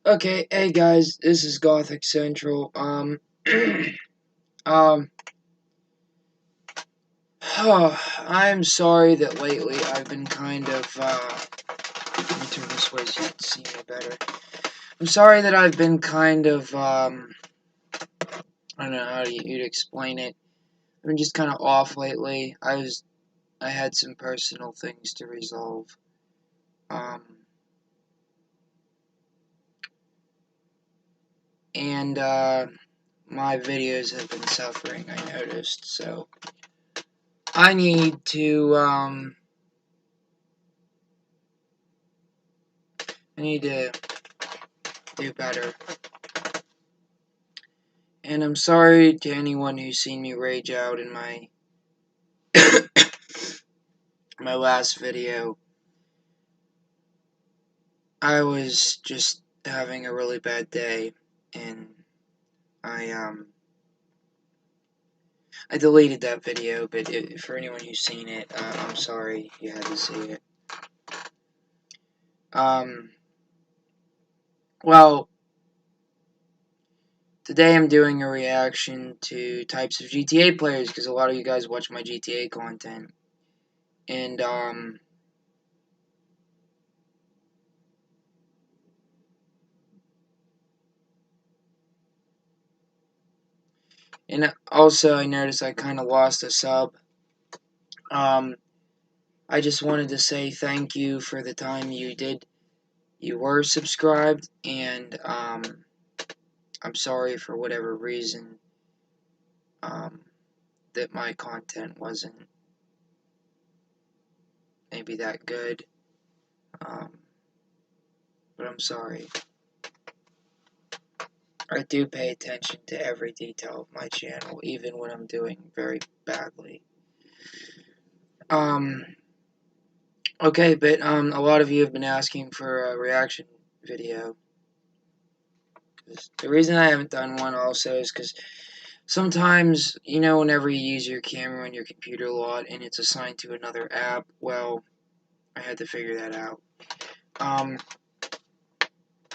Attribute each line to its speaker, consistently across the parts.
Speaker 1: Okay, hey guys, this is Gothic Central. I'm sorry that lately I've been kind of, let me turn this way so you can see me better. I'm sorry that I've been kind of, I don't know how you'd explain it. I've been just kind of off lately. I had some personal things to resolve. And my videos have been suffering, I noticed, so I need to do better. And I'm sorry to anyone who's seen me rage out in my my last video. I was just having a really bad day, and I deleted that video, but for anyone who's seen it, I'm sorry you had to see it. Well, today I'm doing a reaction to types of GTA players, because a lot of you guys watch my GTA content. And, also I noticed I kind of lost a sub. I just wanted to say thank you for the time you were subscribed, and, I'm sorry for whatever reason, that my content wasn't maybe that good, but I'm sorry. I do pay attention to every detail of my channel, even when I'm doing very badly. Okay, but, a lot of you have been asking for a reaction video. The reason I haven't done one also is because sometimes, you know, whenever you use your camera on your computer a lot and it's assigned to another app, well, I had to figure that out.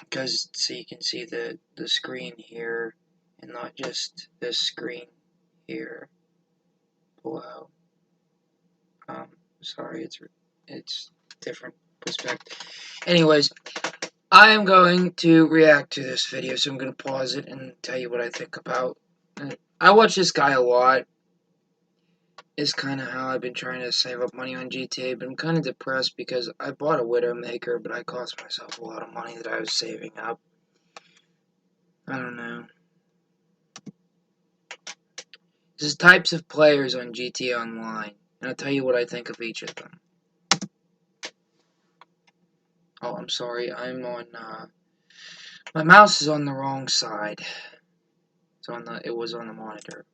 Speaker 1: Because, so you can see the screen here, and not just this screen here below. Sorry, it's different perspective. Anyways, I am going to react to this video, so I'm going to pause it and tell you what I think about it. I watch this guy a lot. Is kind of how I've been trying to save up money on GTA, but I'm kind of depressed because I bought a Widowmaker, but I cost myself a lot of money that I was saving up. I don't know. This is types of players on GTA Online, and I'll tell you what I think of each of them. Oh, I'm sorry, I'm on, my mouse is on the wrong side. It was on the monitor.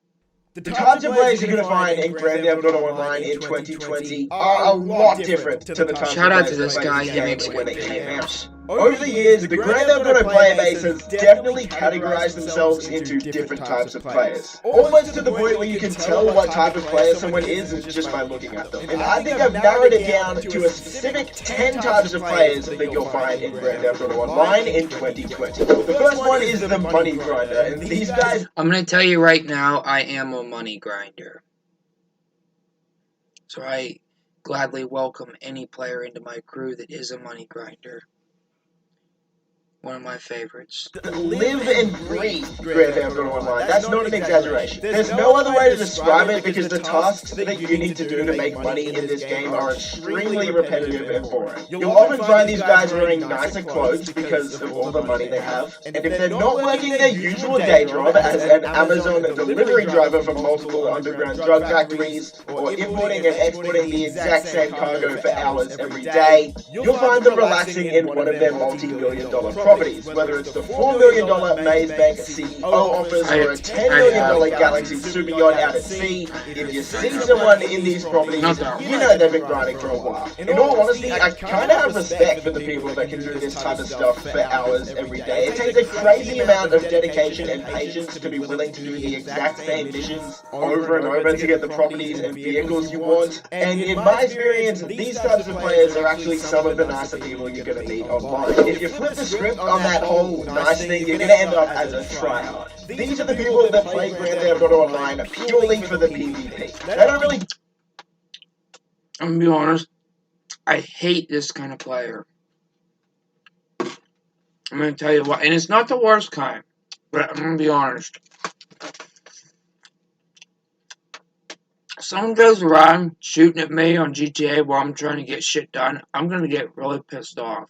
Speaker 2: The types of players you're going to find in Grand Theft Auto Online in 2020 are a lot different to the types of players
Speaker 1: to this guy, he makes
Speaker 2: when it
Speaker 1: good
Speaker 2: came
Speaker 1: videos.
Speaker 2: out. Over the years, the Grand Theft Auto player base has definitely categorized themselves into different types of players. Almost to the point where you can tell what type of player someone is just by looking at them. And I think I've narrowed it down to a specific 10 types of players that you'll find in Grand Theft Auto Online in 2020. The first one is the money grinder, and these guys...
Speaker 1: I'm going to tell you right now, I am a money grinder. So I gladly welcome any player into my crew that is a money grinder. One of my favorites.
Speaker 2: Live and breathe Grand Theft Auto Online. That's not an exaggeration. There's no other way to describe it because the tasks that you need to do to make money in this game are extremely repetitive and boring. You'll often find these guys wearing nicer clothes because of all the money they have. And if they're not working their usual day job as an Amazon delivery driver for multiple underground drug factories, or importing and exporting the exact same cargo for hours every day, you'll find them relaxing in one of their multi-million-dollar properties, whether it's the $4 million Maze Bank CEO office or a $10 million Galaxy super yacht out at sea. If you see someone in these properties, you know they've been grinding for a while. In all honesty, I kind of have respect for the people that can do this type of stuff for hours every day. It takes a crazy amount of dedication and patience to be willing to do the exact same missions over and over to get the properties and vehicles you want. And in my experience, these types of players are actually some of the nicer people you're going to meet online. If you flip the script on that whole nice thing, you're gonna end up as a tryhard. These are the people that play Grand Theft Auto Online purely for the PvP. They don't really...
Speaker 1: I'm gonna be honest, I hate this kind of player. I'm gonna tell you why, and it's not the worst kind, but I'm gonna be honest. If someone goes around shooting at me on GTA while I'm trying to get shit done, I'm gonna get really pissed off.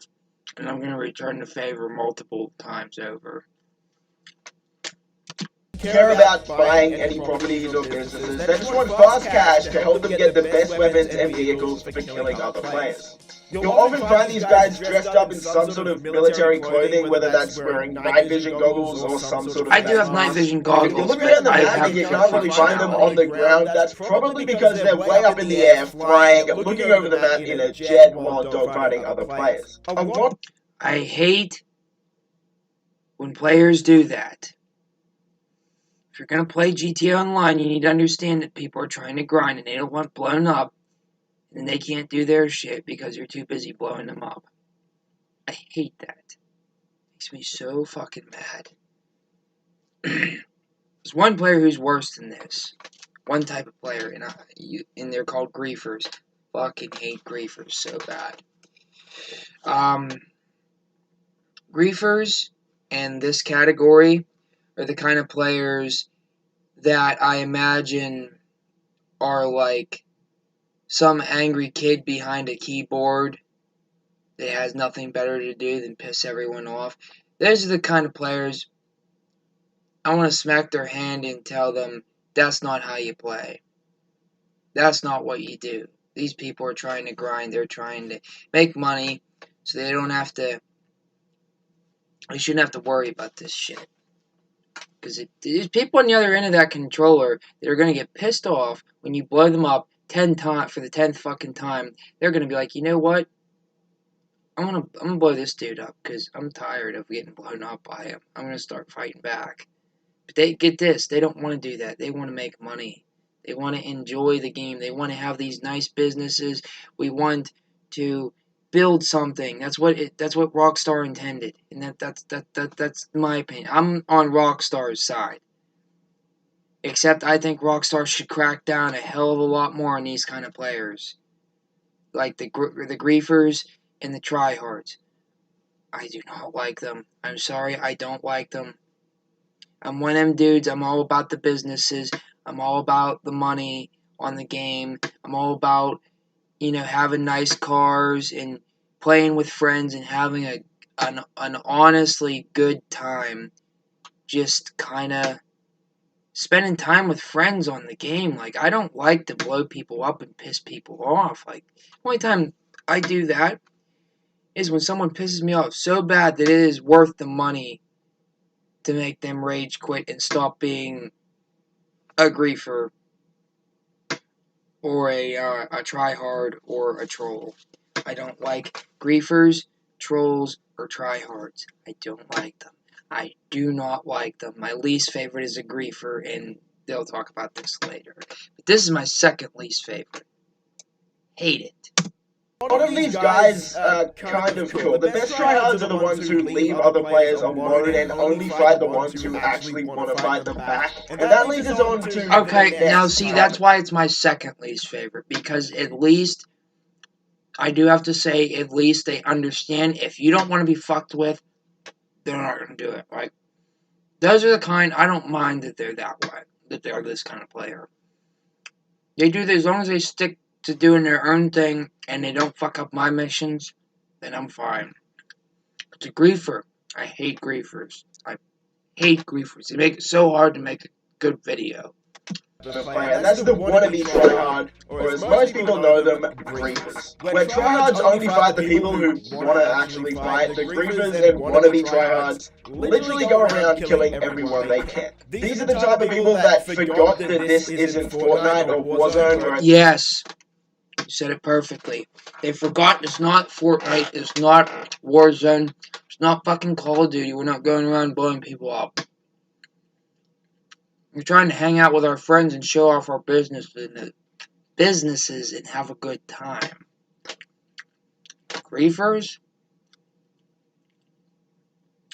Speaker 1: And I'm gonna return the favor multiple times over.
Speaker 2: Care about buying any properties or businesses. They just want fast cash to help them get the best weapons and vehicles for killing other players. You'll often find these guys dressed up in some sort of military clothing, whether that's wearing night vision goggles or some sort of...
Speaker 1: I do have night vision goggles.
Speaker 2: If you look around the map and you can't really find them on the ground, that's probably because they're way up in the air, flying, looking over the map in a jet while dogfighting other players.
Speaker 1: I hate when players do that. If you're going to play GTA Online, you need to understand that people are trying to grind and they don't want blown up. And they can't do their shit because you're too busy blowing them up. I hate that. It makes me so fucking mad. There's one player who's worse than this. One type of player, and they're called griefers. Fucking hate griefers so bad. Griefers in this category are the kind of players that I imagine are like some angry kid behind a keyboard that has nothing better to do than piss everyone off. Those are the kind of players I want to smack their hand and tell them, that's not how you play. That's not what you do. These people are trying to grind. They're trying to make money so they don't have to... They shouldn't have to worry about this shit. Because there's people on the other end of that controller that are going to get pissed off when you blow them up 10 times for the 10th fucking time. They're going to be like, you know what? I'm gonna blow this dude up because I'm tired of getting blown up by him. I'm going to start fighting back. But they get this. They don't want to do that. They want to make money. They want to enjoy the game. They want to have these nice businesses. We want to build something. That's what Rockstar intended. And that's my opinion. I'm on Rockstar's side. Except I think Rockstar should crack down a hell of a lot more on these kind of players. Like the griefers and the tryhards. I do not like them. I'm sorry, I don't like them. I'm one of them dudes. I'm all about the businesses. I'm all about the money on the game. I'm all about, having nice cars and playing with friends and having an honestly good time. Just kind of spending time with friends on the game. Like, I don't like to blow people up and piss people off. Like, the only time I do that is when someone pisses me off so bad that it is worth the money to make them rage quit and stop being a griefer or a tryhard or a troll. I don't like griefers, trolls, or tryhards. I don't like them. I do not like them. My least favorite is a griefer, and they'll talk about this later. But this is my second least favorite. Hate it.
Speaker 2: A lot of these guys are kind of cool. The best tryhards are the ones who leave other players alone and only fight the ones who actually want to fight them back. And that leads us on to...
Speaker 1: Okay, now see, that's why it's my second least favorite. Because at least, I do have to say, at least they understand if you don't want to be fucked with, they're not going to do it. Like, those are the kind, I don't mind that they're that way. That they're this kind of player. They do this, as long as they stick to doing their own thing and they don't fuck up my missions, then I'm fine. But the griefer, I hate griefers. I hate griefers. They make it so hard to make a good video.
Speaker 2: And that's the wannabe tryhard, or as most people know them, griefers. Where tryhards only fight the people who want to actually fight, the griefers and wannabe tryhards literally go around killing everyone they can. These are the type of people that forgot that this isn't Fortnite or Warzone or...
Speaker 1: Yes. You said it perfectly. They forgot it's not Fortnite, it's not Warzone, it's not fucking Call of Duty. We're not going around blowing people up. We're trying to hang out with our friends and show off our businesses and have a good time. Griefers?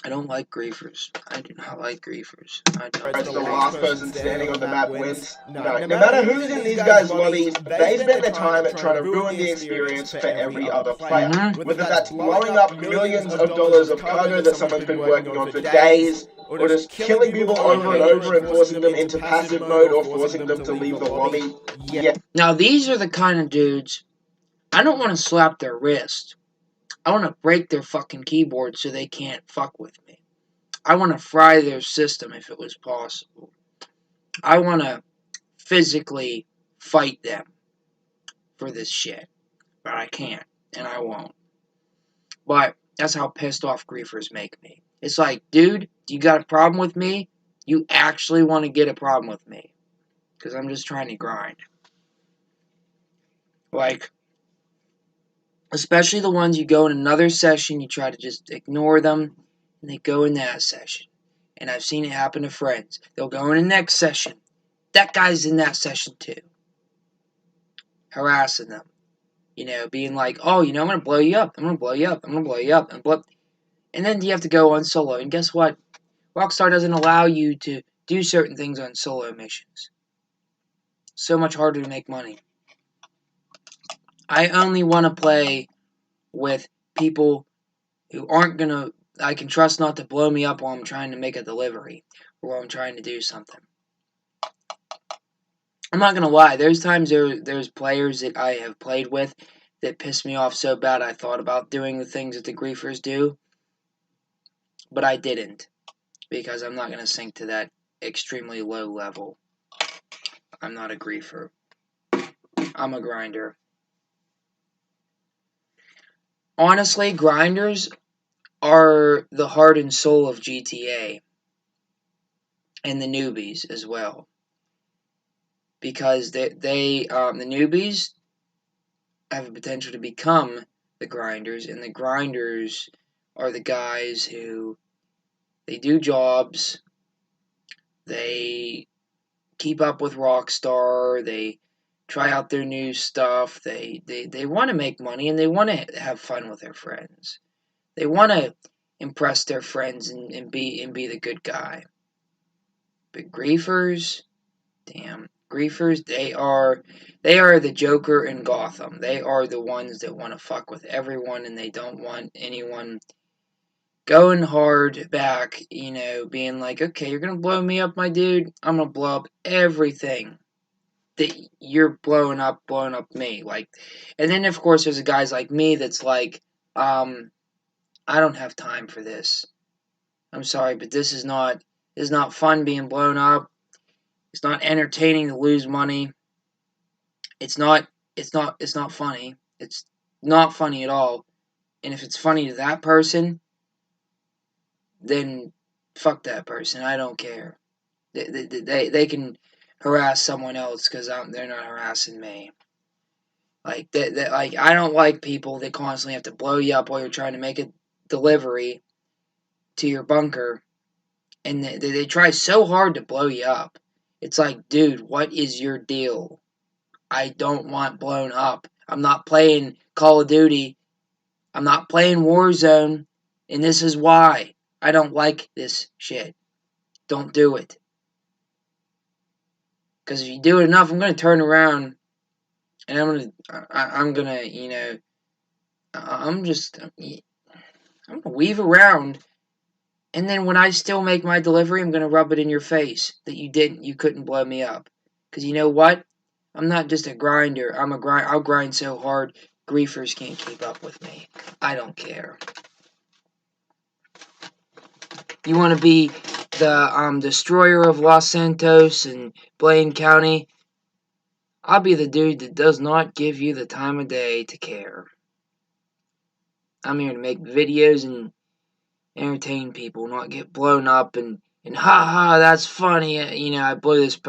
Speaker 1: I don't like griefers. I do not like griefers. I don't.
Speaker 2: It's the last person standing on the map wins. No matter who's in these guys' lobbies, they spend their time trying to ruin the experience for every other player. Whether that's blowing up millions of dollars of cargo that someone's been working on for days, or just killing people over and over and forcing them into passive mode or forcing them to leave the lobby. Yeah.
Speaker 1: Now, these are the kind of dudes, I don't want to slap their wrist. I want to break their fucking keyboard so they can't fuck with me. I want to fry their system if it was possible. I want to physically fight them for this shit. But I can't, and I won't. But that's how pissed off griefers make me. It's like, dude, you got a problem with me? You actually want to get a problem with me. Because I'm just trying to grind. Like, especially the ones you go in another session, you try to just ignore them, and they go in that session. And I've seen it happen to friends. They'll go in the next session. That guy's in that session too. Harassing them. You know, being like, oh, you know, I'm going to blow you up. I'm going to blow you up. I'm going to blow you up. And then you have to go on solo. And guess what? Rockstar doesn't allow you to do certain things on solo missions. So much harder to make money. I only want to play with people who aren't going to, I can trust not to blow me up while I'm trying to make a delivery or while I'm trying to do something. I'm not going to lie. There's times there's players that I have played with that piss me off so bad I thought about doing the things that the griefers do. But I didn't. Because I'm not going to sink to that extremely low level. I'm not a griefer. I'm a grinder. Honestly, grinders are the heart and soul of GTA. And the newbies as well. Because the newbies have the potential to become the grinders. And the grinders are the guys who, they do jobs. They keep up with Rockstar. They try out their new stuff. They want to make money and they want to have fun with their friends. They want to impress their friends and be the good guy. But griefers, damn, griefers, they are the Joker in Gotham. They are the ones that want to fuck with everyone and they don't want anyone going hard back, you know, being like, okay, you're going to blow me up, my dude. I'm going to blow up everything that you're blowing up me. Like, and then, of course, there's guys like me that's like, I don't have time for this. I'm sorry, but this is not fun being blown up. It's not entertaining to lose money. It's not funny. It's not funny at all. And if it's funny to that person, then fuck that person. I don't care. They can harass someone else because they're not harassing me. Like like I don't like people that constantly have to blow you up while you're trying to make a delivery to your bunker, and they try so hard to blow you up. It's like, dude, what is your deal? I don't want blown up. I'm not playing Call of Duty. I'm not playing Warzone, and this is why I don't like this shit. Don't do it. Because if you do it enough, I'm gonna turn around, and I'm gonna, you know, I'm gonna weave around, and then when I still make my delivery, I'm gonna rub it in your face that you couldn't blow me up. Because you know what? I'm not just a grinder. I'll grind so hard, griefers can't keep up with me. I don't care. You want to be the destroyer of Los Santos and Blaine County? I'll be the dude that does not give you the time of day to care. I'm here to make videos and entertain people, not get blown up and ha, that's funny, you know, I blew this,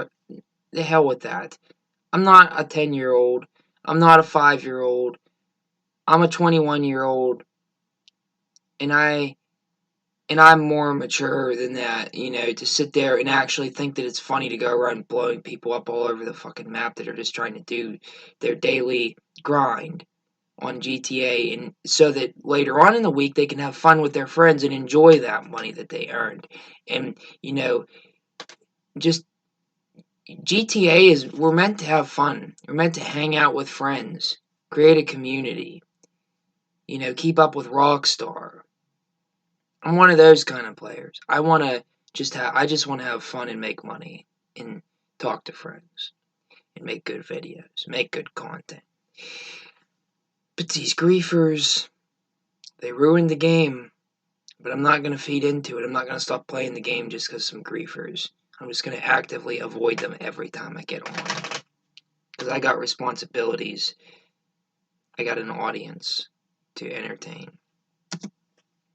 Speaker 1: the hell with that. I'm not a 10-year-old, I'm not a 5-year-old, I'm a 21-year-old, and I'm more mature than that, you know, to sit there and actually think that it's funny to go around blowing people up all over the fucking map that are just trying to do their daily grind on GTA, and so that later on in the week they can have fun with their friends and enjoy that money that they earned. And just GTA we're meant to have fun. We're meant to hang out with friends, create a community, keep up with Rockstar. I'm one of those kind of players. I just want to have fun and make money and talk to friends and make good videos, make good content. But these griefers, they ruined the game. But I'm not going to feed into it. I'm not going to stop playing the game just because some griefers. I'm just going to actively avoid them every time I get on. Because I got responsibilities. I got an audience to entertain.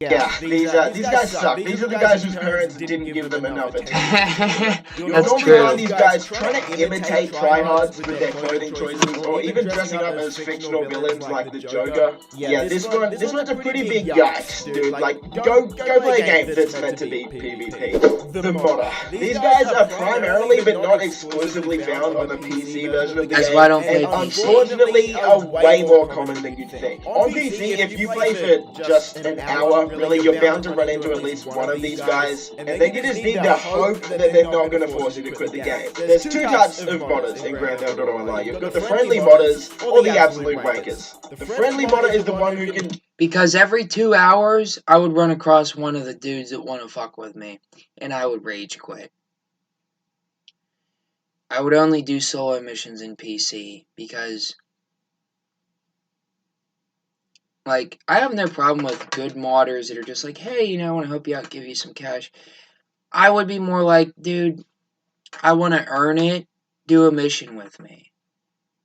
Speaker 2: Yeah, these guys suck. These are the guys whose parents didn't give them enough attention.
Speaker 1: That's
Speaker 2: You'll
Speaker 1: true.
Speaker 2: find these guys trying to imitate tryhards with their clothing choices, or even dressing up as fictional villains like the Joker. Yeah, this one's a pretty big yikes, dude. Like, go play a game that's meant to be PvP. The modder. These guys are primarily, but not exclusively, found on the PC version of the
Speaker 1: That's
Speaker 2: game.
Speaker 1: why I don't play
Speaker 2: and
Speaker 1: PC.
Speaker 2: Unfortunately, are way more common than you'd think. On PC, if you play for just an hour, really, you're bound to run into at least one of these guys, and then you just need to hope that they're not going to force you to quit the game. There's two types of modders in Grand Theft Auto Online. You've got the friendly modders, or the absolute wankers. The friendly modder is the one who can...
Speaker 1: Because every 2 hours, I would run across one of the dudes that want to fuck with me, and I would rage quit. I would only do solo missions in PC, because... Like, I have no problem with good modders that are just like, hey, I want to help you out, give you some cash. I would be more like, dude, I want to earn it, do a mission with me.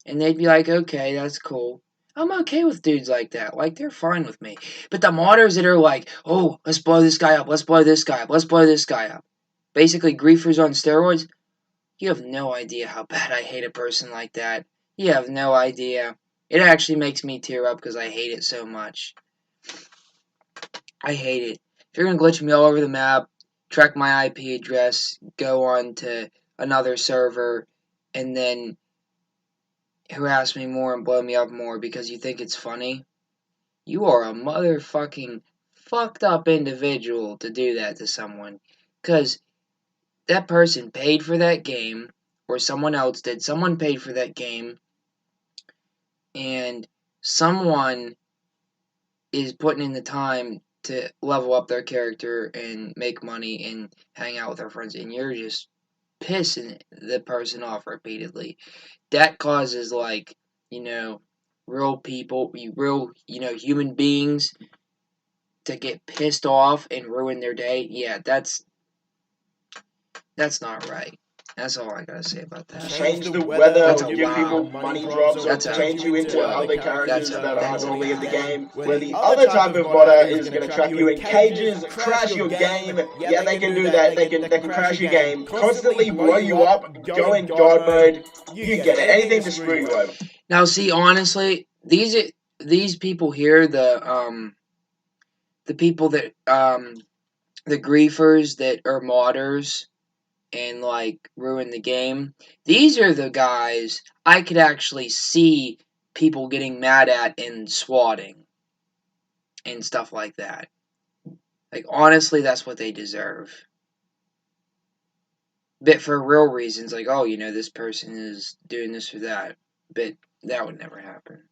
Speaker 1: And they'd be like, okay, that's cool. I'm okay with dudes like that. Like, they're fine with me. But the modders that are like, oh, let's blow this guy up, let's blow this guy up, let's blow this guy up. Basically, griefers on steroids. You have no idea how bad I hate a person like that. You have no idea. It actually makes me tear up because I hate it so much. I hate it. If you're going to glitch me all over the map, track my IP address, go on to another server, and then harass me more and blow me up more because you think it's funny, you are a motherfucking fucked up individual to do that to someone. Because that person paid for that game, or someone else did. Someone paid for that game, and someone is putting in the time to level up their character and make money and hang out with their friends, and you're just pissing the person off repeatedly. That causes, like, real people, human beings to get pissed off and ruin their day. Yeah, that's not right. That's all I gotta say about that.
Speaker 2: Change the weather,
Speaker 1: That's a
Speaker 2: give
Speaker 1: wow.
Speaker 2: people money drops, or
Speaker 1: That's a
Speaker 2: change you into
Speaker 1: wow.
Speaker 2: other characters
Speaker 1: That's a-
Speaker 2: that aren't
Speaker 1: that's a-
Speaker 2: normally in the game. Where the other type of modder is going to trap you in cages, crash your game. Yeah, they can do that. They can crash your game, constantly blow you up, go in God mode. You get it. Anything to screw you over.
Speaker 1: Now, see, honestly, these people here, the people that the griefers that are modders and like ruin the game, these are the guys I could actually see people getting mad at and swatting and stuff like that. Like, honestly, that's what they deserve. But for real reasons, like, oh, this person is doing this or that. But that would never happen.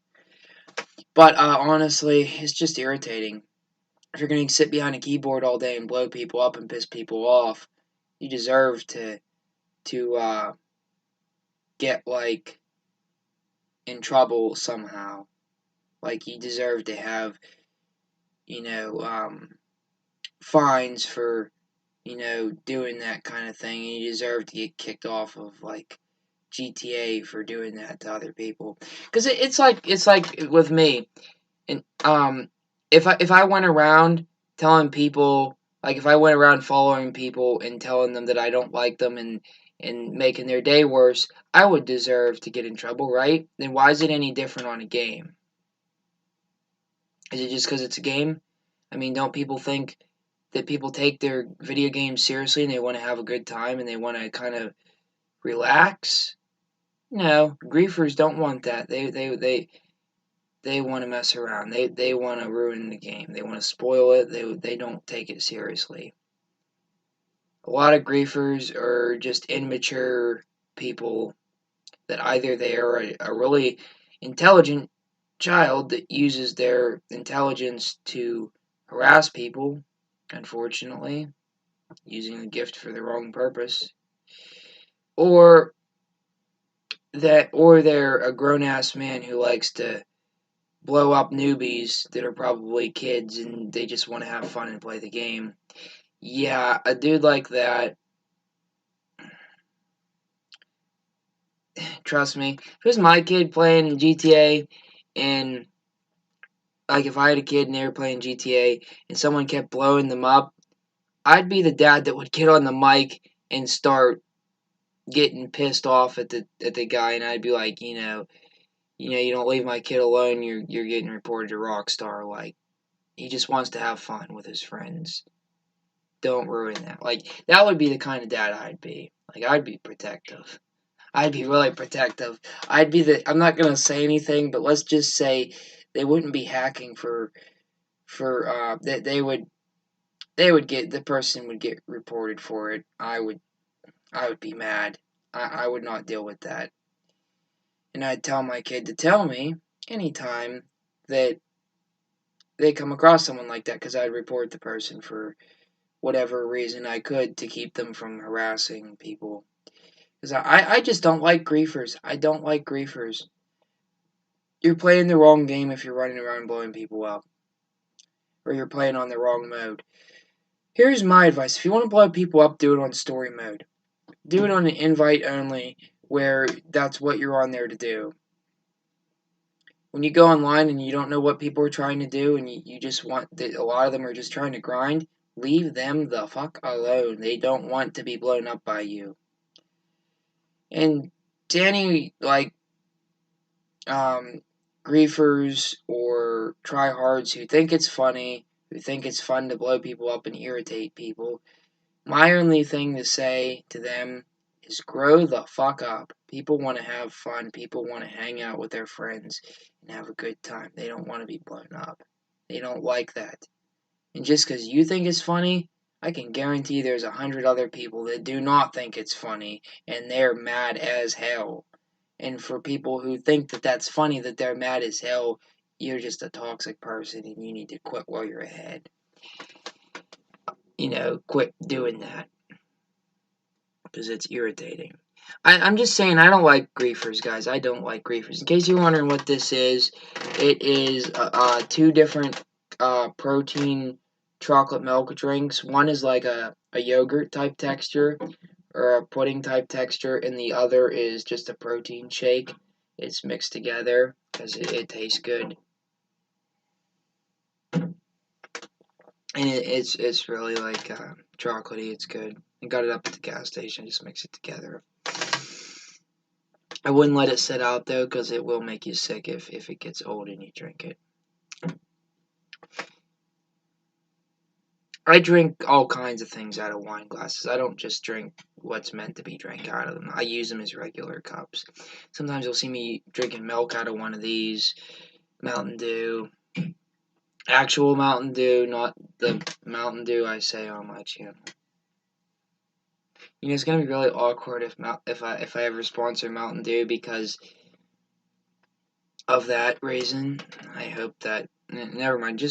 Speaker 1: But honestly, it's just irritating. If you're going to sit behind a keyboard all day and blow people up and piss people off, you deserve to get, like, in trouble somehow. Like, you deserve to have, fines for, doing that kind of thing. And you deserve to get kicked off of, like, GTA for doing that to other people. Because it's like with me. And if I went around telling people, like, if I went around following people and telling them that I don't like them and making their day worse, I would deserve to get in trouble, right? Then why is it any different on a game? Is it just because it's a game? I mean, don't people think that people take their video games seriously and they want to have a good time and they want to kind of relax? No, griefers don't want that. they want to mess around. They want to ruin the game. They want to spoil it. They don't take it seriously. A lot of griefers are just immature people that either they are a really intelligent child that uses their intelligence to harass people, unfortunately, using the gift for the wrong purpose, or they're a grown-ass man who likes to blow up newbies that are probably kids and they just want to have fun and play the game. Yeah, a dude like that, trust me, if it was my kid playing GTA, and like if I had a kid and they were playing GTA and someone kept blowing them up, I'd be the dad that would get on the mic and start getting pissed off at the guy, and I'd be like, you don't leave my kid alone, you're getting reported to Rockstar. Like, he just wants to have fun with his friends. Don't ruin that. Like, that would be the kind of dad I'd be. Like, I'd be protective. I'd be really protective. I'm not gonna say anything, but let's just say they wouldn't be hacking they would get, the person would get reported for it. I would be mad. I would not deal with that. And I'd tell my kid to tell me anytime that they come across someone like that, because I'd report the person for whatever reason I could to keep them from harassing people. Because I just don't like griefers. I don't like griefers. You're playing the wrong game if you're running around blowing people up. Or you're playing on the wrong mode. Here's my advice. If you want to blow people up, do it on story mode. Do it on an invite only, where that's what you're on there to do. When you go online and you don't know what people are trying to do, and you just want, a lot of them are just trying to grind, leave them the fuck alone. They don't want to be blown up by you. And to any, griefers or tryhards who think it's funny, who think it's fun to blow people up and irritate people, my only thing to say to them is grow the fuck up. People want to have fun. People want to hang out with their friends and have a good time. They don't want to be blown up. They don't like that. And just because you think it's funny, I can guarantee there's 100 other people that do not think it's funny, and they're mad as hell. And for people who think that that's funny, that they're mad as hell, you're just a toxic person, and you need to quit while you're ahead. Quit doing that, because it's irritating. I'm just saying, I don't like griefers, guys. I don't like griefers. In case you're wondering what this is, it is 2 different protein chocolate milk drinks. One is like a yogurt type texture, or a pudding type texture, and the other is just a protein shake. It's mixed together because it tastes good. And it's really like chocolatey. It's good. I got it up at the gas station. Just mix it together. I wouldn't let it sit out though, because it will make you sick if it gets old and you drink it. I drink all kinds of things out of wine glasses. I don't just drink what's meant to be drank out of them. I use them as regular cups. Sometimes you'll see me drinking milk out of one of these. Mountain Dew. Actual Mountain Dew, not the Mountain Dew I say on my channel. It's gonna be really awkward if I ever sponsor Mountain Dew because of that reason. I hope that. Never mind.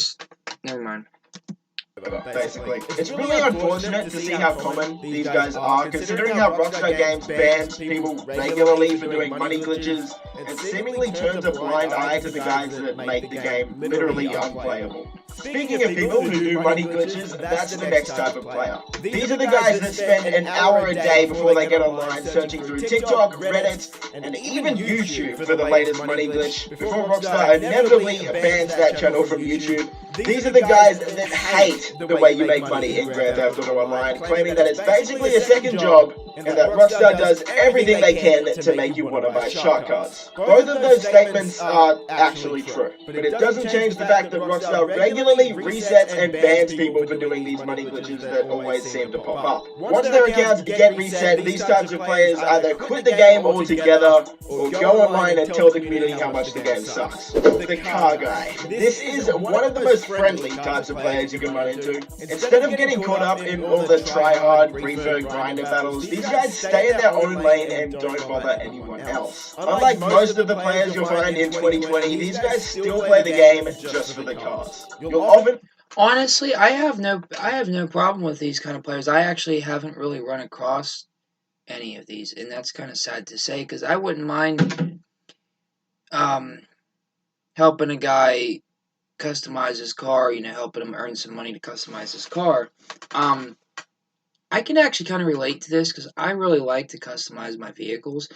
Speaker 2: Basically, it's really unfortunate to see how common these guys are, considering how Rockstar Games bans people regularly for doing money glitches and seemingly turns a blind eye to the guys that make the game literally unplayable. Speaking of people who do money glitches, that's the next type of player. These are the guys that spend an hour a day before they get online searching through TikTok, Reddit, and even YouTube for the latest money glitch, before Rockstar inevitably bans that channel from YouTube These are the guys that hate the way you make money in Grand Theft Auto Online, claiming that it's basically a second job and that Rockstar does everything they can to make you want to buy shark cards. Both of those statements are actually true, but it doesn't change the fact that Rockstar regularly resets and bans people for doing these money glitches that always seem to pop up. Once their accounts get reset, these types of players either quit the game altogether or go online and tell the community how much the game sucks. The car guy. This is one of the most friendly types of players you can run into. Instead of getting caught up in all the try-hard, briefer, grinder battles, these guys stay in their own lane and don't bother anyone else. Unlike most of the players you'll find in 2020, these guys still play the game just for the cars. You'll often...
Speaker 1: Honestly, I have no problem with these kind of players. I actually haven't really run across any of these, and that's kind of sad to say, because I wouldn't mind helping a guy customize his car, helping him earn some money to customize his car. I can actually kind of relate to this because I really like to customize my vehicles,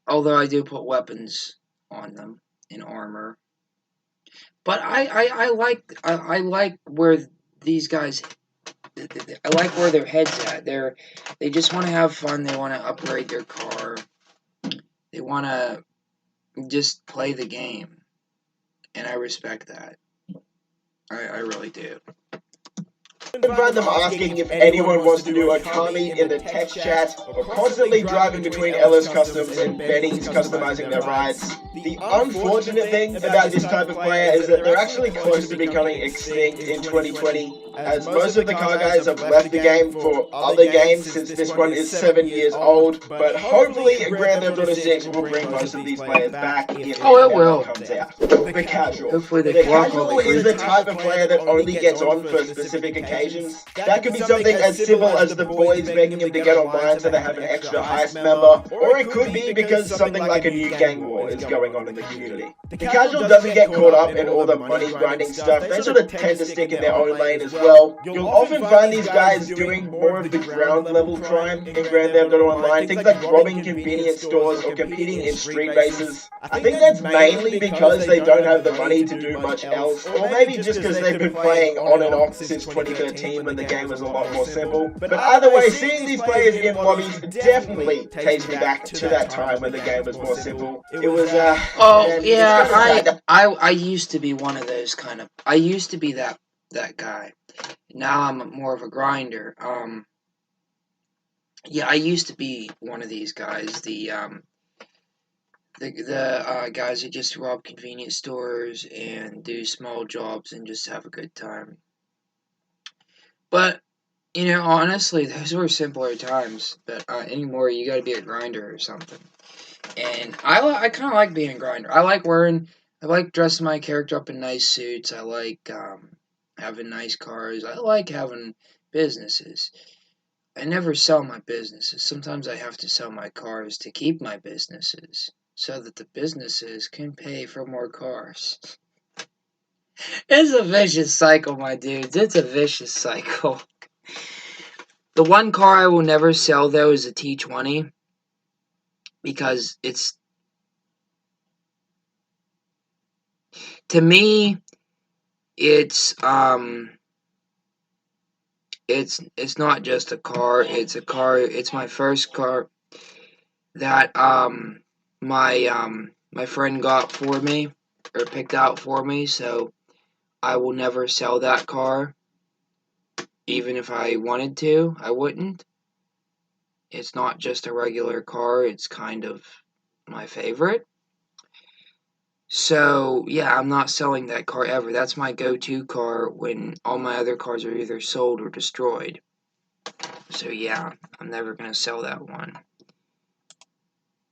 Speaker 1: although I do put weapons on them and armor. But I like where these guys, I like where their heads at. They just want to have fun. They want to upgrade their car. They want to just play the game, and I respect that. I really do.
Speaker 2: I find them asking if anyone wants to do a car meet in the text chat, or constantly driving between Ella's Customs and Benny's customizing their rides. The unfortunate thing about this type of player is that they're actually close to becoming extinct in 2020, as most of the car guys have left the game for other games since this one is 7 years old, but hopefully Grand Theft Auto 6 will bring most of these players back if it will. Comes out. The casual. The casual is the type of player that only gets on for specific occasions. That could be something as simple as the boys begging him to get online so they have an extra heist member, or it could be because something like a new gang war is going on in the community. The casual doesn't get caught up in all the money grinding stuff. They sort of tend to stick in their own lane as well. You'll often find these guys doing more of the ground level crime in Grand Theft Auto Online, things like robbing convenience stores or competing in street races. I think that's mainly because they don't have the money to do much else, or maybe just because they've been playing on and off since 2013 when the game was a lot more simple. But either way, seeing these players in lobbies definitely takes me back to that time when the game was more simple. It was,
Speaker 1: I used to be one of those kind of, I used to be that guy. Now I'm more of a grinder. Yeah, I used to be one of these guys, the guys that just rob convenience stores and do small jobs and just have a good time. But, honestly, those were simpler times. But anymore, you gotta be a grinder or something. And I kind of like being a grinder. I like dressing my character up in nice suits. I like having nice cars. I like having businesses. I never sell my businesses. Sometimes I have to sell my cars to keep my businesses, so that the businesses can pay for more cars. It's a vicious cycle, my dudes. It's a vicious cycle. The one car I will never sell, though, is a T20. Because to me, it's not just a car. It's a car. It's my first car that my friend got for me, or picked out for me. So I will never sell that car. Even if I wanted to, I wouldn't. It's not just a regular car. It's kind of my favorite. So, yeah, I'm not selling that car ever. That's my go-to car when all my other cars are either sold or destroyed. So, yeah, I'm never going to sell that one.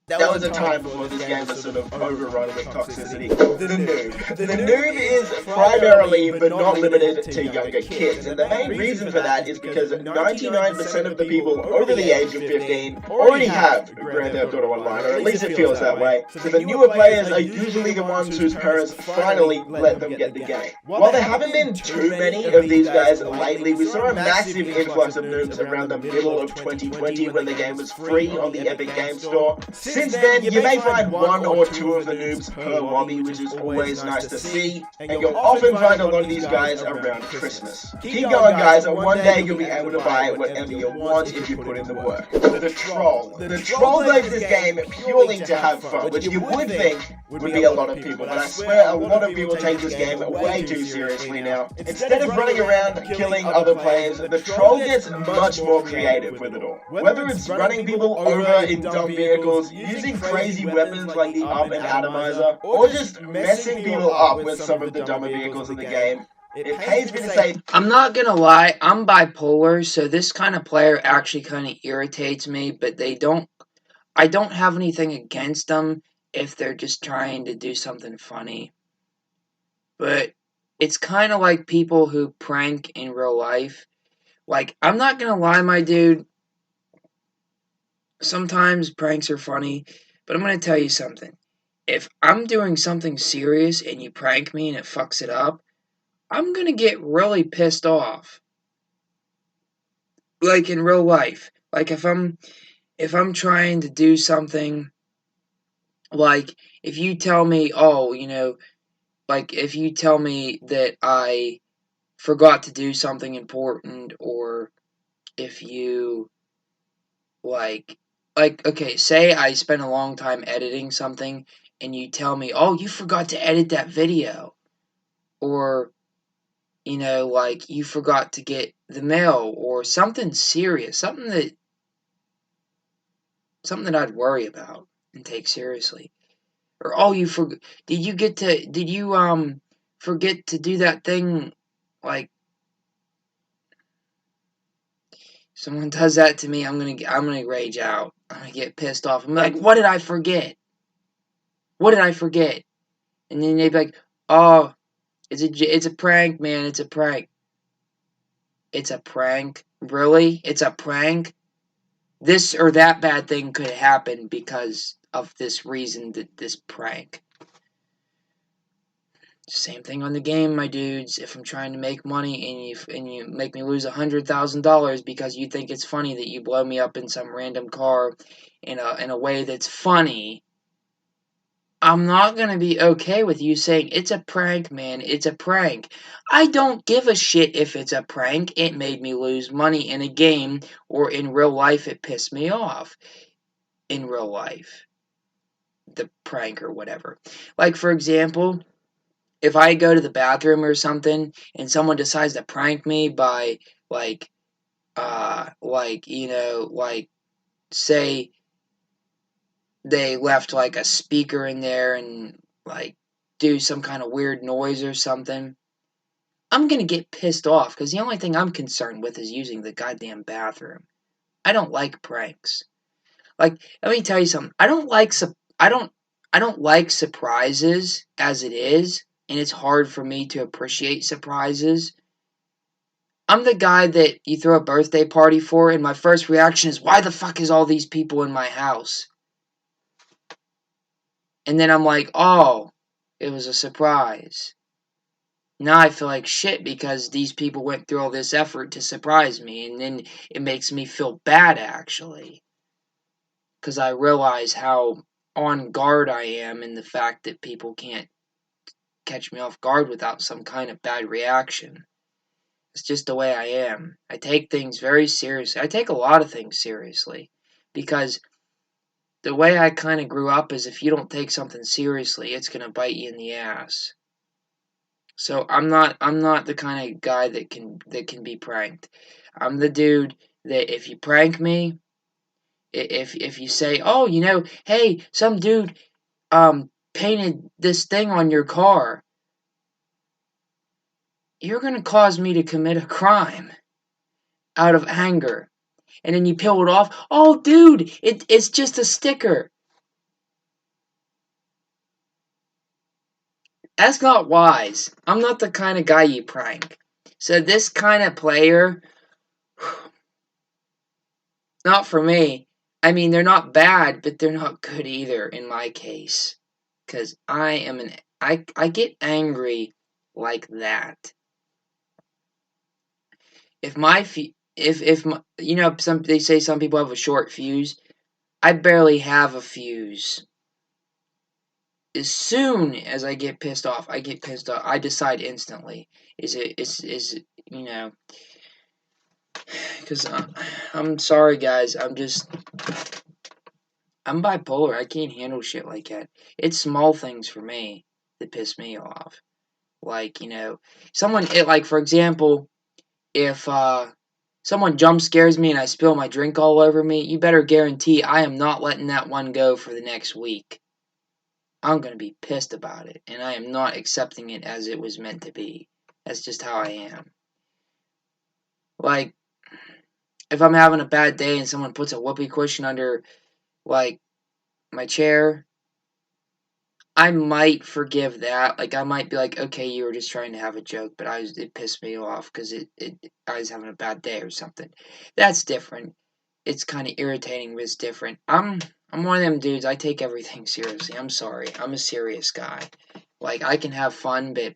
Speaker 2: That was a time before this game was sort of overrun with toxicity. The noob. The noob is primarily, but not limited to, younger kids. And the main reason for that is because 99% of the people over the age of 15 already have Grand Theft Auto Online, or at least it feels that way. So the newer players are usually the ones whose parents finally let them get the game. While there haven't been too many of these guys lately, we saw a massive influx of noobs around the middle of 2020 when the game was free on the Epic Game Store. Since then, you may find one or two of the noobs per lobby, which is always nice to see, and you'll often find a lot of these guys around Christmas. Keep going, guys, and one day you'll be able to buy whatever you want if you put in the work. The troll. The troll plays this game purely to have fun, which you would think would be a lot of people, but I swear a lot of people take this game way too seriously now. Instead of running around killing other players, the troll gets much more creative with it all. Whether it's running people over in dumb vehicles, using crazy weapons like the up and atomizer, or just messing people up with some of the dumber vehicles in the game, it pays me to say,
Speaker 1: I'm not gonna lie, I'm bipolar, so this kind of player actually kind of irritates me, but I don't have anything against them if they're just trying to do something funny. But it's kind of like people who prank in real life. Like, I'm not gonna lie, my dude, sometimes pranks are funny, but I'm gonna tell you something. If I'm doing something serious and you prank me and it fucks it up, I'm gonna get really pissed off. Like in real life. Like if I'm trying to do something, like if you tell me, oh, like if you tell me that I forgot to do something important, or if you like okay, say I spent a long time editing something and you tell me, oh, you forgot to edit that video, or like you forgot to get the mail, or something serious, something that I'd worry about and take seriously. Or oh, did you forget to do that thing, like someone does that to me, I'm gonna rage out. I'm gonna get pissed off. I'm like, what did I forget? What did I forget? And then they'd be like, oh, it's a prank, man, it's a prank. It's a prank? Really? It's a prank? This or that bad thing could happen because of this reason, that this prank. Same thing on the game, my dudes. If I'm trying to make money and you make me lose $100,000 because you think it's funny that you blow me up in some random car in a way that's funny, I'm not gonna be okay with you saying it's a prank, man. It's a prank. I don't give a shit if it's a prank. It made me lose money in a game, or in real life it pissed me off. In real life, the prank or whatever. Like for example, if I go to the bathroom or something and someone decides to prank me by like say they left like a speaker in there and like do some kind of weird noise or something, I'm gonna get pissed off because the only thing I'm concerned with is using the goddamn bathroom. I don't like pranks. Like, let me tell you something. I don't like surprises as it is, and it's hard for me to appreciate surprises. I'm the guy that you throw a birthday party for, and my first reaction is, why the fuck is all these people in my house? And then I'm like, oh, it was a surprise. Now I feel like shit because these people went through all this effort to surprise me, and then it makes me feel bad, actually. Because I realize how on guard I am, and the fact that people can't catch me off guard without some kind of bad reaction. It's just the way I am. I take things very seriously. I take a lot of things seriously. Because the way I kind of grew up is, if you don't take something seriously, it's going to bite you in the ass. So I'm not the kind of guy that can be pranked. I'm the dude that if you prank me, if you say, oh, hey, some dude painted this thing on your car, you're gonna cause me to commit a crime out of anger. And then you peel it off. Oh, dude, it's just a sticker. That's not wise. I'm not the kind of guy you prank. So this kind of player, not for me. I mean, they're not bad, but they're not good either in my case. Because I get angry like that. If my, they say some people have a short fuse. I barely have a fuse. As soon as I get pissed off, I decide instantly. Is it, you know, because I'm sorry, guys. I'm bipolar. I can't handle shit like that. It's small things for me that piss me off. Like, like, for example, if someone jump scares me and I spill my drink all over me, you better guarantee I am not letting that one go for the next week. I'm going to be pissed about it, and I am not accepting it as it was meant to be. That's just how I am. Like, if I'm having a bad day and someone puts a whoopee cushion under, like, my chair, I might forgive that. Like, I might be like, okay, you were just trying to have a joke, but it pissed me off because I was having a bad day or something. That's different. It's kind of irritating, but it's different. I'm one of them dudes. I take everything seriously. I'm sorry. I'm a serious guy. Like, I can have fun, but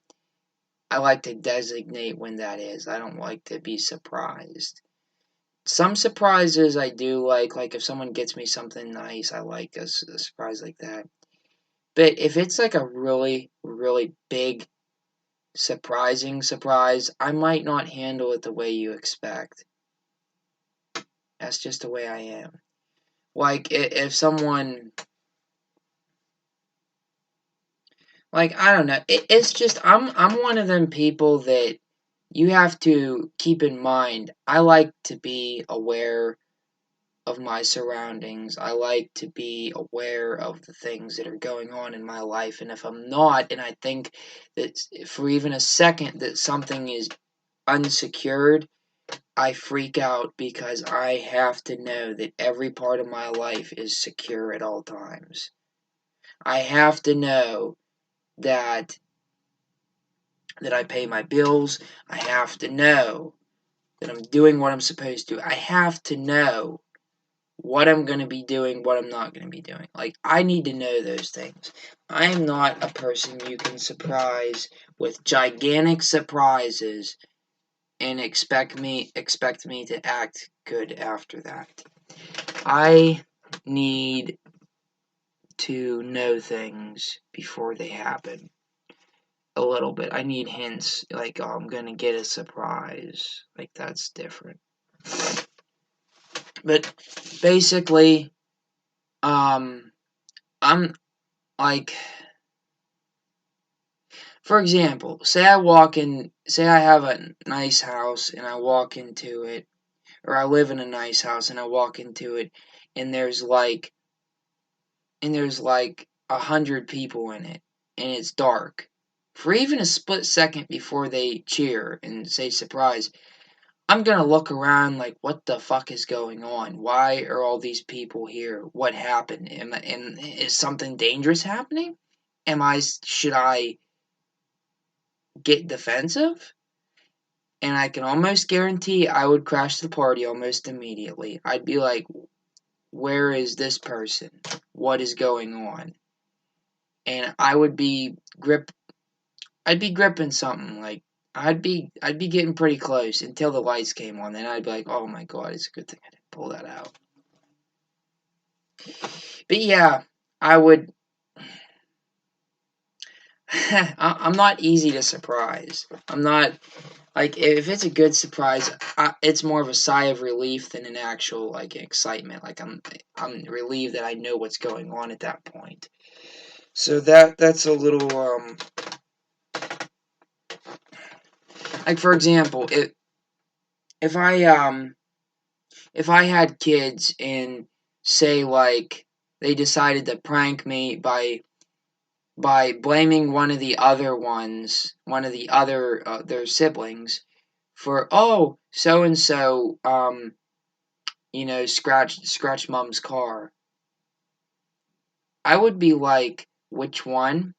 Speaker 1: I like to designate when that is. I don't like to be surprised. Some surprises I do like if someone gets me something nice, I like a surprise like that. But if it's like a really, really big, surprising surprise, I might not handle it the way you expect. That's just the way I am. Like, if someone, like, I don't know, it's just, I'm one of them people that you have to keep in mind. I like to be aware of my surroundings. I like to be aware of the things that are going on in my life. And if I'm not, and I think that for even a second that something is unsecured, I freak out because I have to know that every part of my life is secure at all times. I have to know that I pay my bills. I have to know that I'm doing what I'm supposed to. I have to know what I'm going to be doing, what I'm not going to be doing. Like, I need to know those things. I am not a person you can surprise with gigantic surprises and expect me to act good after that. I need to know things before they happen. A little bit. I need hints, like, oh, I'm going to get a surprise. Like, that's different. But basically, I'm like, for example, say I have a nice house and I walk into it, or I live in a nice house and I walk into it, and there's like 100 people in it, and it's dark. For even a split second before they cheer and say surprise, I'm gonna look around like, what the fuck is going on? Why are all these people here? What happened? And is something dangerous happening? Should I get defensive? And I can almost guarantee I would crash the party almost immediately. I'd be like, where is this person? What is going on? And I'd be gripping something, like I'd be getting pretty close until the lights came on. Then I'd be like, oh my god, it's a good thing I didn't pull that out. But yeah, I would. I'm not easy to surprise. I'm not, like, if it's a good surprise, it's more of a sigh of relief than an actual, like, excitement. Like, I'm relieved that I know what's going on at that point. So that's a little like, for example, if I had kids and say, like, they decided to prank me by blaming one of the other their siblings for, oh, so and so scratched mom's car, I would be like, which one?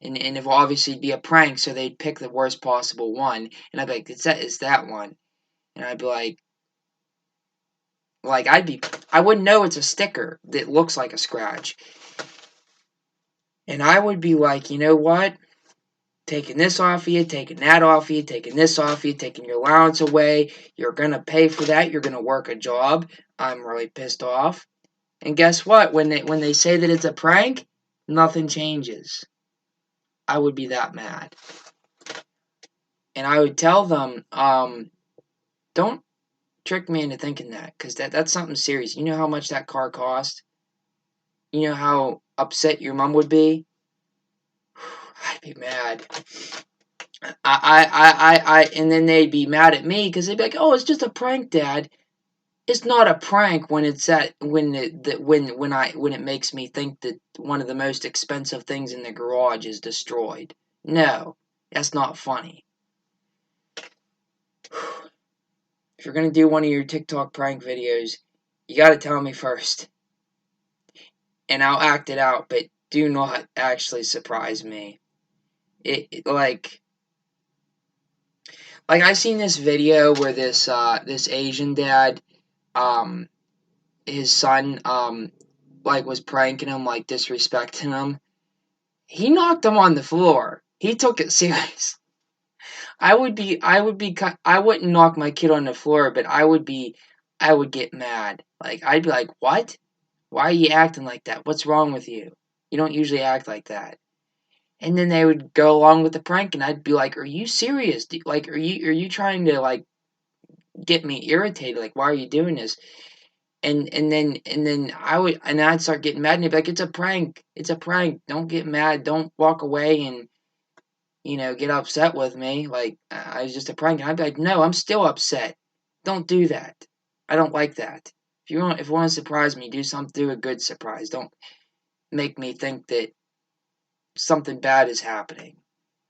Speaker 1: And it will obviously be a prank, so they'd pick the worst possible one, and I'd be like, it's that one. And I'd be like, I wouldn't know it's a sticker that looks like a scratch. And I would be like, you know what? Taking this off of you, taking that off of you, taking this off of you, taking your allowance away. You're going to pay for that. You're going to work a job. I'm really pissed off. And guess what? When they say that it's a prank, nothing changes. I would be that mad. And I would tell them, don't trick me into thinking that, because that's something serious. You know how much that car cost? You know how upset your mom would be? I'd be mad. And then they'd be mad at me because they'd be like, "Oh, it's just a prank, Dad." It's not a prank when it's when it makes me think that one of the most expensive things in the garage is destroyed. No, that's not funny. If you're gonna do one of your TikTok prank videos, you gotta tell me first, and I'll act it out. But do not actually surprise me. Like I seen this video where this Asian dad, his son, was pranking him, like disrespecting him. He knocked him on the floor. He took it serious. I wouldn't knock my kid on the floor, but I would get mad. Like, I'd be like, what? Why are you acting like that? What's wrong with you? You don't usually act like that. And then they would go along with the prank, and I'd be like, are you serious? Like, are you trying to, like, get me irritated? Like, why are you doing this? And then I'd start getting mad, and he'd be like, it's a prank. It's a prank. Don't get mad. Don't walk away and, get upset with me. Like, I was just a prank. And I'd be like, no, I'm still upset. Don't do that. I don't like that. If you want to surprise me, do a good surprise. Don't make me think that something bad is happening,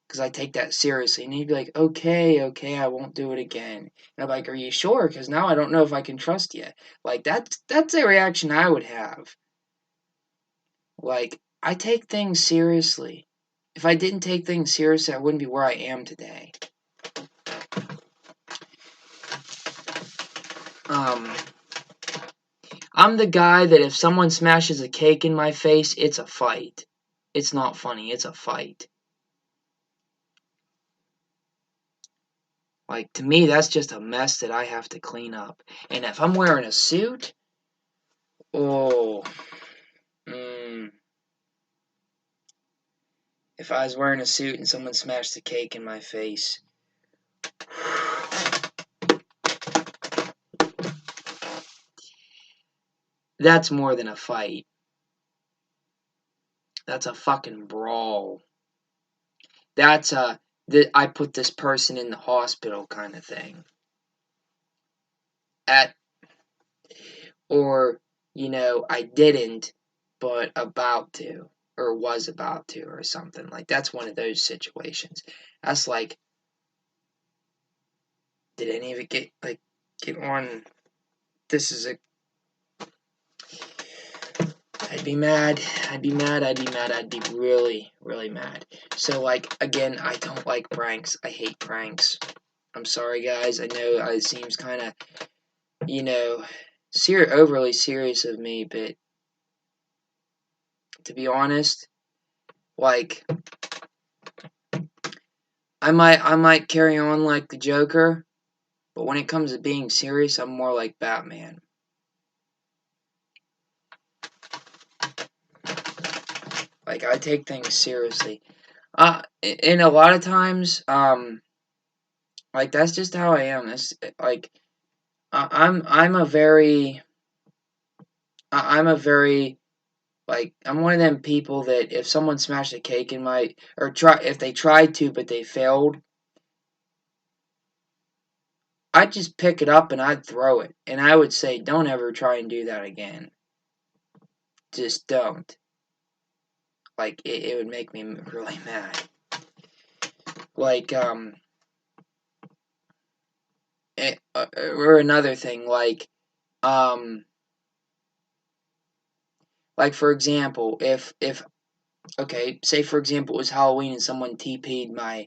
Speaker 1: because I take that seriously. And he'd be like, okay, I won't do it again. And I'm like, are you sure? Because now I don't know if I can trust you. Like, that's a reaction I would have. Like, I take things seriously. If I didn't take things seriously, I wouldn't be where I am today. I'm the guy that if someone smashes a cake in my face, it's a fight. It's not funny, it's a fight. Like, to me, that's just a mess that I have to clean up. And if I'm wearing a suit, oh, if I was wearing a suit and someone smashed a cake in my face, that's more than a fight. That's a fucking brawl. That's I put this person in the hospital kind of thing. Or, I didn't, but about to, or was about to, or something. Like, that's one of those situations. That's like, did any of it get on? This is a, I'd be mad. I'd be really, really mad. So, like, again, I don't like pranks. I hate pranks. I'm sorry, guys. I know it seems kind of, overly serious of me, but to be honest, like, I might carry on like the Joker, but when it comes to being serious, I'm more like Batman. Like, I take things seriously. And a lot of times, like, that's just how I am. It's like, I'm a very, like, I'm one of them people that if someone smashed a cake in if they tried to but they failed, I'd just pick it up and I'd throw it. And I would say, don't ever try and do that again. Just don't. Like, it would make me really mad. Like, or another thing, like, for example, if okay, say for example it was Halloween and someone TP'd my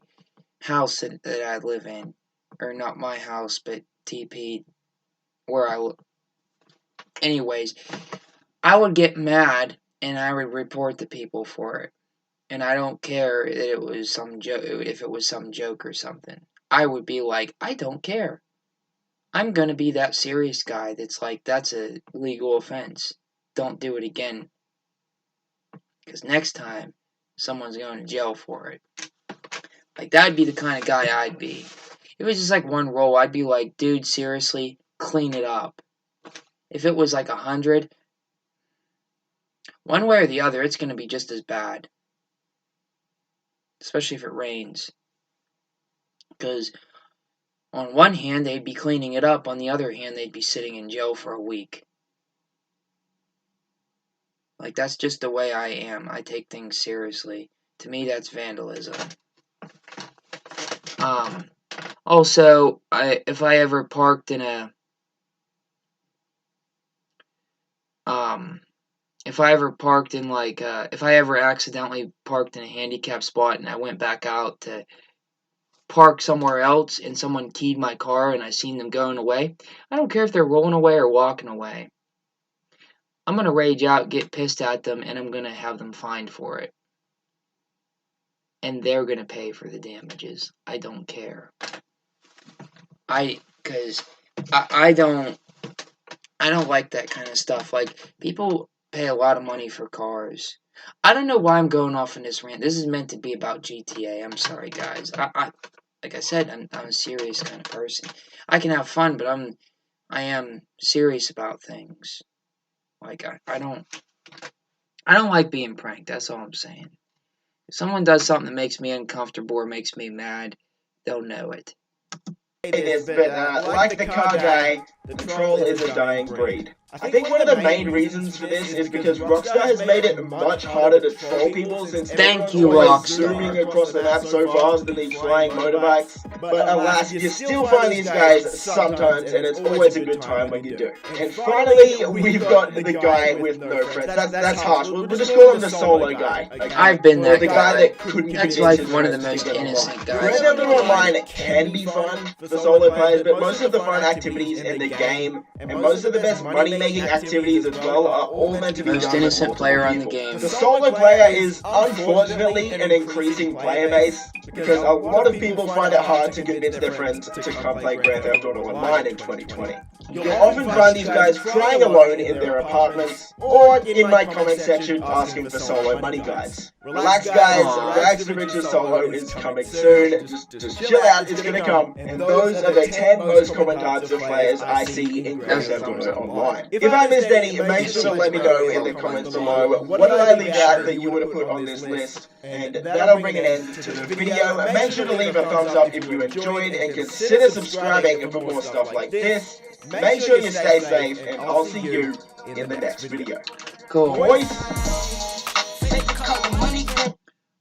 Speaker 1: house that I live in, or not my house, but TP'd where I live. Anyways, I would get mad and I would report the people for it. And I don't care that it was some joke, if it was some joke or something. I would be like, I don't care. I'm gonna be that serious guy that's like, that's a legal offense. don't do it again. Because next time, someone's going to jail for it. Like, that'd be the kind of guy I'd be. If it was just like one roll, I'd be like, dude, seriously, clean it up. If it was like 100, one way or the other, it's going to be just as bad. Especially if it rains. Because on one hand, they'd be cleaning it up. On the other hand, they'd be sitting in jail for a week. Like, that's just the way I am. I take things seriously. To me, that's vandalism. Also, if I ever parked in a, if I ever accidentally parked in a handicapped spot and I went back out to park somewhere else and someone keyed my car and I seen them going away, I don't care if they're rolling away or walking away. I'm going to rage out, get pissed at them, and I'm going to have them fined for it. And they're going to pay for the damages. I don't care. Because I don't like that kind of stuff. Like, people pay a lot of money for cars. I don't know why I'm going off on this rant. This is meant to be about GTA. I'm sorry, guys. Like I said, I'm a serious kind of person. I can have fun, but I am serious about things. Like, I don't like being pranked. That's all I'm saying. If someone does something that makes me uncomfortable or makes me mad, they'll know it.
Speaker 2: But like the car guy, the troll is a dying breed. I think one of the main reasons for this is because Rockstar has made it much harder to troll people since
Speaker 1: Thank you,
Speaker 2: everyone's
Speaker 1: Rockstar.
Speaker 2: zooming across the map so fast in these flying motorbikes. But alas, you still find these guys sometimes, and it's always a good time when you do. And finally, we've got the guy with no friends. That's harsh. We'll just call him the solo guy. Okay?
Speaker 1: I've been that
Speaker 2: the guy that couldn't
Speaker 1: That's
Speaker 2: convince
Speaker 1: like
Speaker 2: his
Speaker 1: one of the
Speaker 2: friends
Speaker 1: most
Speaker 2: to get
Speaker 1: innocent
Speaker 2: along.
Speaker 1: guys.
Speaker 2: Grand Theft Auto Online can be fun for solo players, but most of the fun activities in the game and most of the best money-making activities as well are all meant to be
Speaker 1: Most
Speaker 2: done with
Speaker 1: innocent
Speaker 2: multiple
Speaker 1: player on the
Speaker 2: people.
Speaker 1: game.
Speaker 2: The solo player is unfortunately an increasing player base because a lot of people find it hard to convince their friends to come play Grand Theft Auto Online in 2020. You'll often find these guys crying alone in their apartments or in my comment section asking for solo money guides. Relax guys, Rags to Riches Solo is coming soon. Just chill out, it's gonna come. And those are the 10 most common types of players I see in Grand Theft Auto Online. If I missed any, make sure to let me know in the comments below. What did I leave out that you would have put on this list? And that'll bring an end to the video. Make sure to leave a thumbs up if you enjoyed and consider subscribing for more stuff like this. Make sure you stay safe and I'll see you in the next video.
Speaker 1: Cool.
Speaker 2: Boys!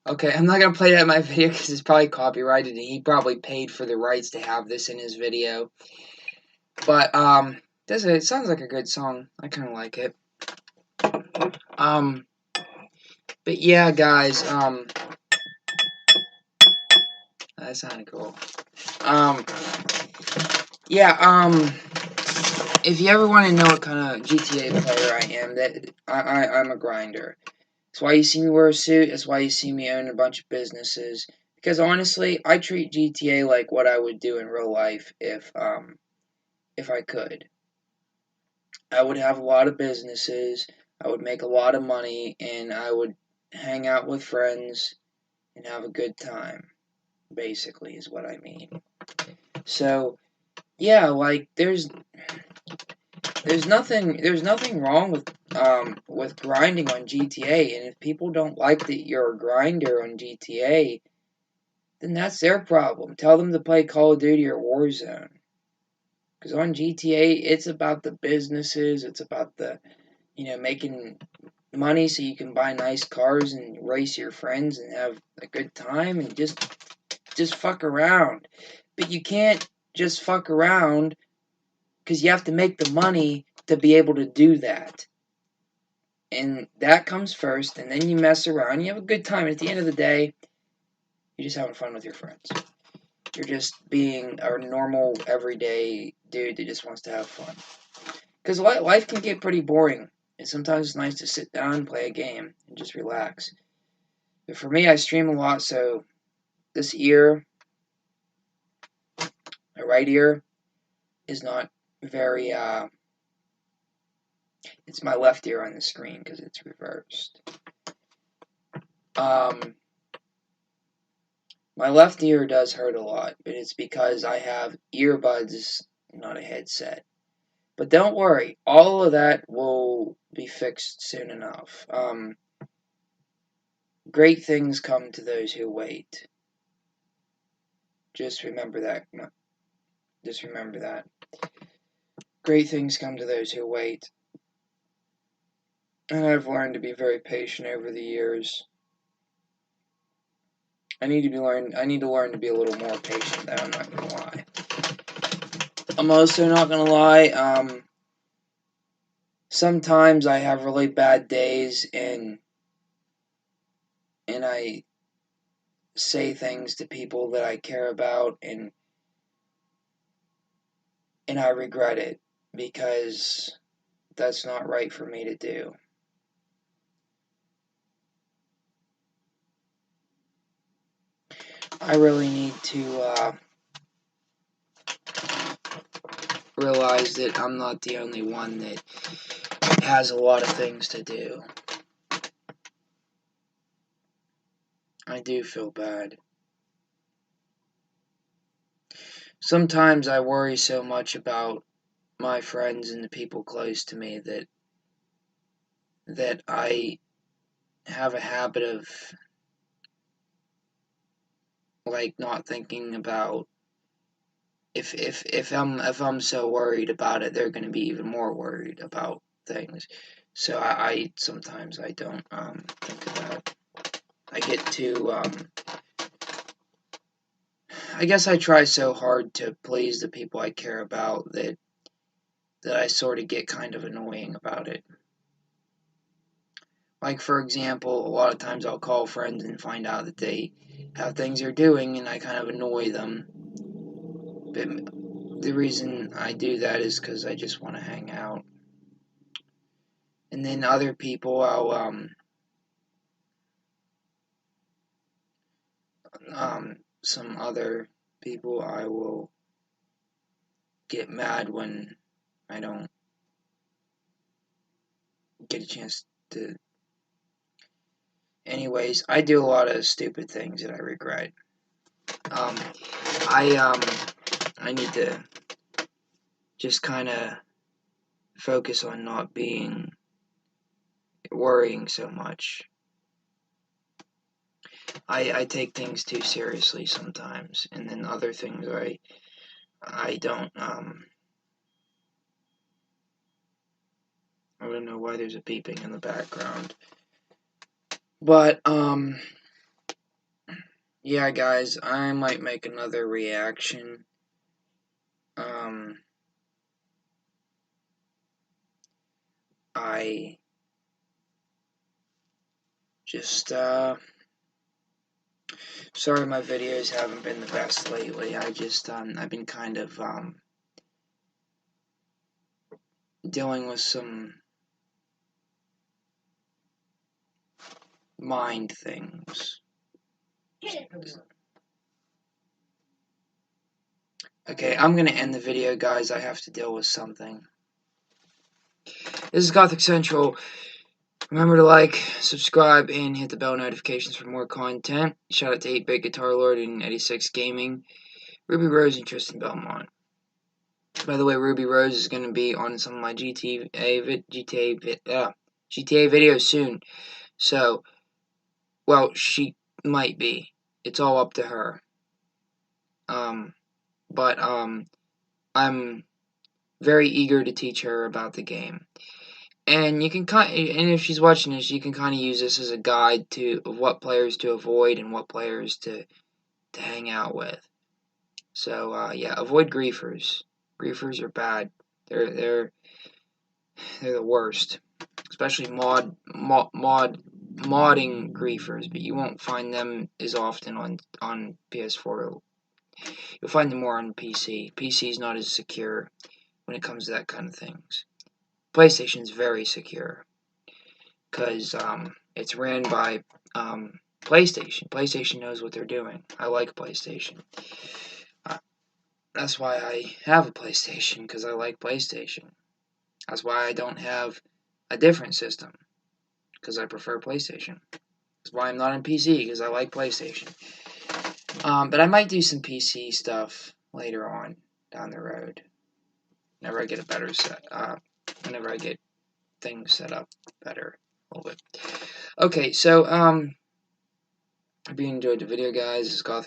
Speaker 1: Okay, I'm not going to play that in my video because it's probably copyrighted and he probably paid for the rights to have this in his video. But, it sounds like a good song. I kind of like it. But yeah, guys, that sounded cool. If you ever want to know what kind of GTA player I am, I'm a grinder. That's why you see me wear a suit. That's why you see me own a bunch of businesses. Because honestly, I treat GTA like what I would do in real life if I could. I would have a lot of businesses. I would make a lot of money, and I would hang out with friends and have a good time. Basically, is what I mean. So, yeah, like there's nothing wrong with grinding on GTA, and if people don't like that you're a grinder on GTA, then that's their problem. Tell them to play Call of Duty or Warzone. Because on GTA, it's about the businesses, it's about the, making money so you can buy nice cars and race your friends and have a good time and just fuck around. But you can't just fuck around because you have to make the money to be able to do that. And that comes first, and then you mess around, you have a good time, and at the end of the day, you're just having fun with your friends. You're just being a normal, everyday dude that just wants to have fun. Because life can get pretty boring, and sometimes it's nice to sit down and play a game and just relax. But for me, I stream a lot, so this ear, my right ear, is not very, It's my left ear on the screen because it's reversed. My left ear does hurt a lot, but it's because I have earbuds, not a headset. But don't worry, all of that will be fixed soon enough. Great things come to those who wait. Just remember that. Just remember that. Great things come to those who wait. And I've learned to be very patient over the years. I need to learn to be a little more patient, though, I'm not gonna lie. I'm also not gonna lie, sometimes I have really bad days and I say things to people that I care about and I regret it because that's not right for me to do. I really need to realize that I'm not the only one that has a lot of things to do. I do feel bad. Sometimes I worry so much about my friends and the people close to me that I have a habit of like not thinking about if I'm so worried about it, they're going to be even more worried about things. So I sometimes I don't think about. I get too I guess I try so hard to please the people I care about that I sort of get kind of annoying about it. Like, for example, a lot of times I'll call friends and find out that they have things they're doing, and I kind of annoy them. But the reason I do that is because I just want to hang out. And then other people, some other people, I will get mad when I don't get a chance to. Anyways, I do a lot of stupid things that I regret. I need to just kind of focus on not worrying so much. I take things too seriously sometimes, and then other things I don't. I don't know why there's a beeping in the background, but yeah, guys, I might make another reaction. I just sorry my videos haven't been the best lately. I just I've been kind of dealing with some mind things. Okay, I'm gonna end the video, guys. I have to deal with something. This is Gothic Central. Remember to like, subscribe, and hit the bell notifications for more content. Shout out to 8-Bit Guitar Lord and EDDYSIXX Gaming, Ruby Rose, and Tristan Belmont. By the way, Ruby Rose is going to be on some of my GTA videos soon. So, well, she might be. It's all up to her. But I'm very eager to teach her about the game. And you can and if she's watching this, you can kind of use this as a guide of what players to avoid and what players to hang out with. So yeah, avoid griefers. Griefers are bad. They're the worst, especially modding griefers. But you won't find them as often on PS4. You'll find them more on PC. PC is not as secure when it comes to that kind of things. PlayStation is very secure because it's ran by PlayStation. PlayStation knows what they're doing. I like PlayStation. That's why I have a PlayStation, because I like PlayStation. That's why I don't have a different system because I prefer PlayStation. That's why I'm not on PC, because I like PlayStation. But I might do some PC stuff later on down the road. Whenever I get a better set, whenever I get things set up better a little bit. Okay, so, hope you enjoyed the video, guys. This is GOTHIC